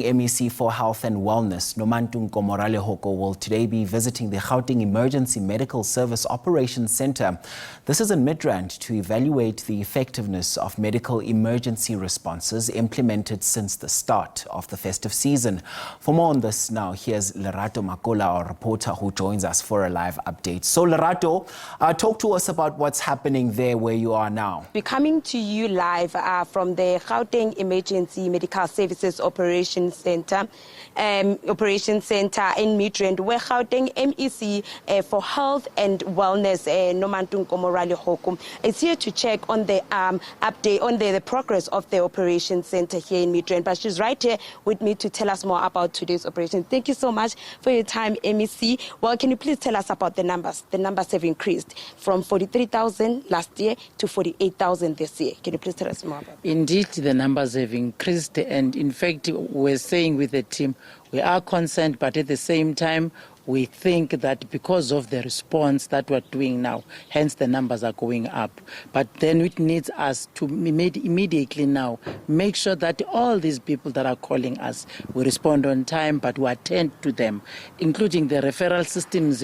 MEC for Health and Wellness, Nomantu Nkomo-Ralehoko, will today be visiting the Gauteng Emergency Medical Service Operations Center. This is in Midrand to evaluate the effectiveness of medical emergency responses implemented since the start of the festive season. For more on this now, here's Lerator Makola, our reporter who joins us for a live update. So Lerator, talk to us about what's happening there where you are now. We're coming to you live from the Gauteng Emergency Medical Services Operations Center in Midrand, where Gauteng MEC for Health and Wellness, Nomantu Nkomo-Ralehoko, is here to check on the update on the progress of the operations center here in Midrand. But she's right here with me to tell us more about today's operation. Thank you so much for your time, MEC. Well, can you please tell us about the numbers? The numbers have increased from 43,000 last year to 48,000 this year. Can you please tell us more about that? Indeed, the numbers have increased, and in fact, we're saying with the team, we are concerned, but at the same time, we think that because of the response that we're doing now, hence the numbers are going up. But then it needs us to immediately now make sure that all these people that are calling us, we respond on time, but we attend to them, including the referral systems.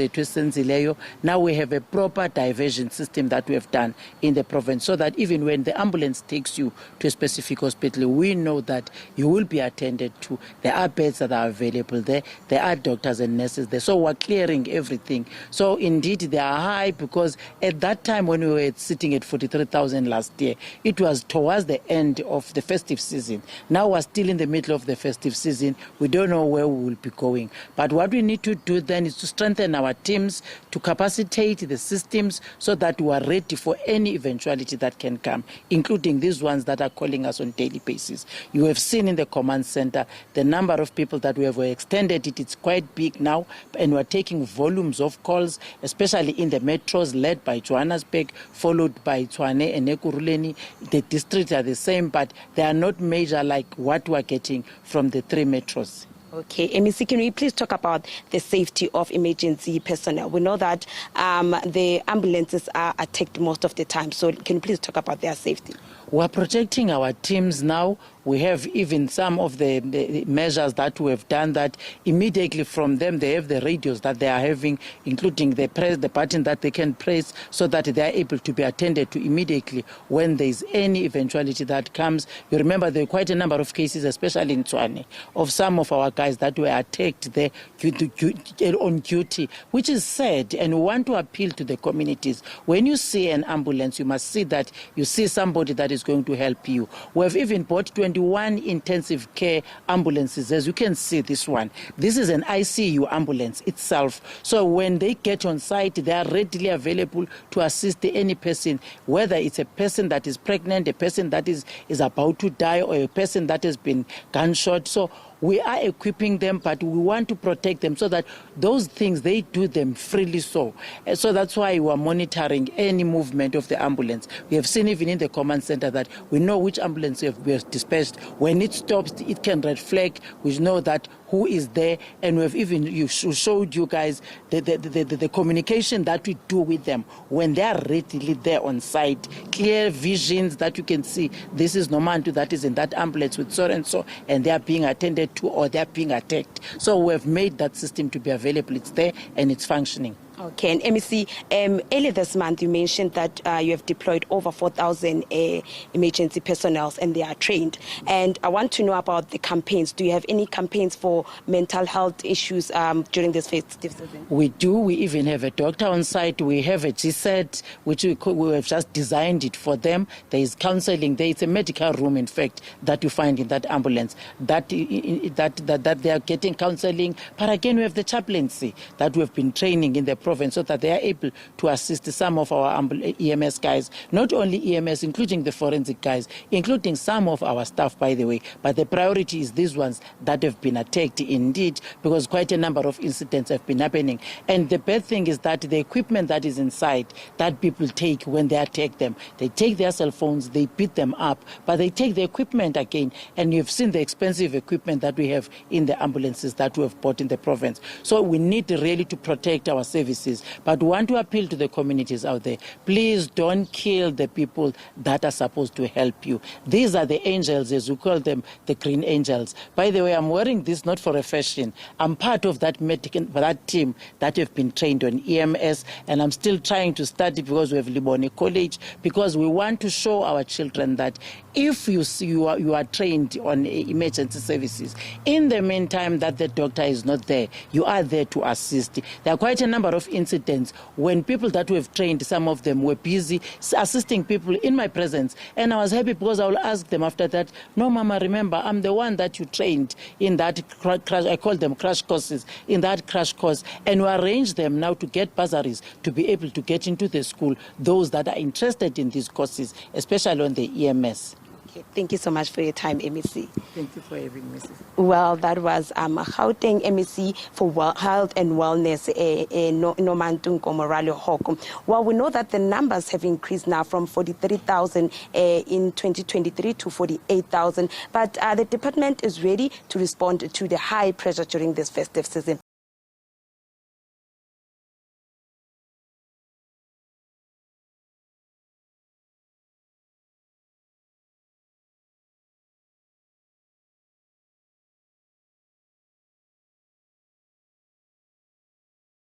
Now we have a proper diversion system that we have done in the province, so that even when the ambulance takes you to a specific hospital, we know that you will be attended to. There are beds that are available there. There are doctors and nurses there. So we're clearing everything. So indeed they are high, because at that time when we were sitting at 43,000 last year, it was towards the end of the festive season. Now we're still in the middle of the festive season. We don't know where we will be going. But what we need to do then is to strengthen our teams, to capacitate the systems so that we are ready for any eventuality that can come, including these ones that are calling us on daily basis. You have seen in the command center the number of people that we have extended it. It's quite big now, and we're taking volumes of calls, especially in the metros led by Johannesburg, followed by Tshwane and Ekurhuleni. The districts are the same, but they are not major like what we're getting from the three metros. Okay, MEC, can we please talk about the safety of emergency personnel? We know that the ambulances are attacked most of the time, so can you please talk about their safety? We're protecting our teams now. We have even some of the measures that we have done, that immediately from them they have the radios that they are having, including the button that they can press, so that they are able to be attended to immediately when there is any eventuality that comes. You remember there are quite a number of cases, especially in Tshwane, of some of our guys that were attacked there on duty, which is sad. And we want to appeal to the communities. When you see an ambulance, you must see that you see somebody that is going to help you. We have even bought 21 intensive care ambulances. As you can see, this one, this is an ICU ambulance itself. So when they get on site, they are readily available to assist any person, whether it's a person that is pregnant, a person that is about to die, or a person that has been gunshot. So we are equipping them, but we want to protect them so that those things, they do them freely. So that's why we are monitoring any movement of the ambulance. We have seen even in the command center that we know which ambulance we have dispatched. When it stops, it can red flag. We know that who is there, and we have even showed you guys the communication that we do with them when they are readily there on site. Clear visions that you can see. This is Nomantu that is in that ambulance with so and so, and they are being attended to, or they are being attacked. So we have made that system to be available. It's there and it's functioning. Okay, and MEC, earlier this month you mentioned that you have deployed over 4,000 emergency personnel, and they are trained. And I want to know about the campaigns. Do you have any campaigns for mental health issues during this festive season? We do. We even have a doctor on site. We have a GSET, which we have just designed it for them. There is counseling. There is a medical room, in fact, that you find in that ambulance, that they are getting counseling. But again, we have the chaplaincy that we have been training in the province, so that they are able to assist some of our EMS guys, not only EMS, including the forensic guys, including some of our staff, by the way. But the priority is these ones that have been attacked, indeed, because quite a number of incidents have been happening. And the bad thing is that the equipment that is inside, that people take when they attack them, they take their cell phones, they beat them up, but they take the equipment again. And you've seen the expensive equipment that we have in the ambulances that we have bought in the province. So we need really to protect our service services. But we want to appeal to the communities out there. Please don't kill the people that are supposed to help you. These are the angels, as we call them, the green angels. By the way, I'm wearing this not for a fashion. I'm part of that team that have been trained on EMS, and I'm still trying to study because we have Libone College, because we want to show our children that if you are trained on emergency services, in the meantime that the doctor is not there, you are there to assist. There are quite a number of incidents when people that we have trained, some of them were busy assisting people in my presence, and I was happy because I will ask them after that, no mama, remember I'm the one that you trained in that crash, I call them crash courses, in that crash course, and we arrange them now to get bursaries to be able to get into the school, those that are interested in these courses, especially on the EMS. Okay, thank you so much for your time, MEC. Thank you for having me. Well, that was Gauteng MEC for Health and Wellness, Nomantu Nkomo-Ralehoko. Well, we know that the numbers have increased now from 43,000 in 2023 to 48,000, but the department is ready to respond to the high pressure during this festive season.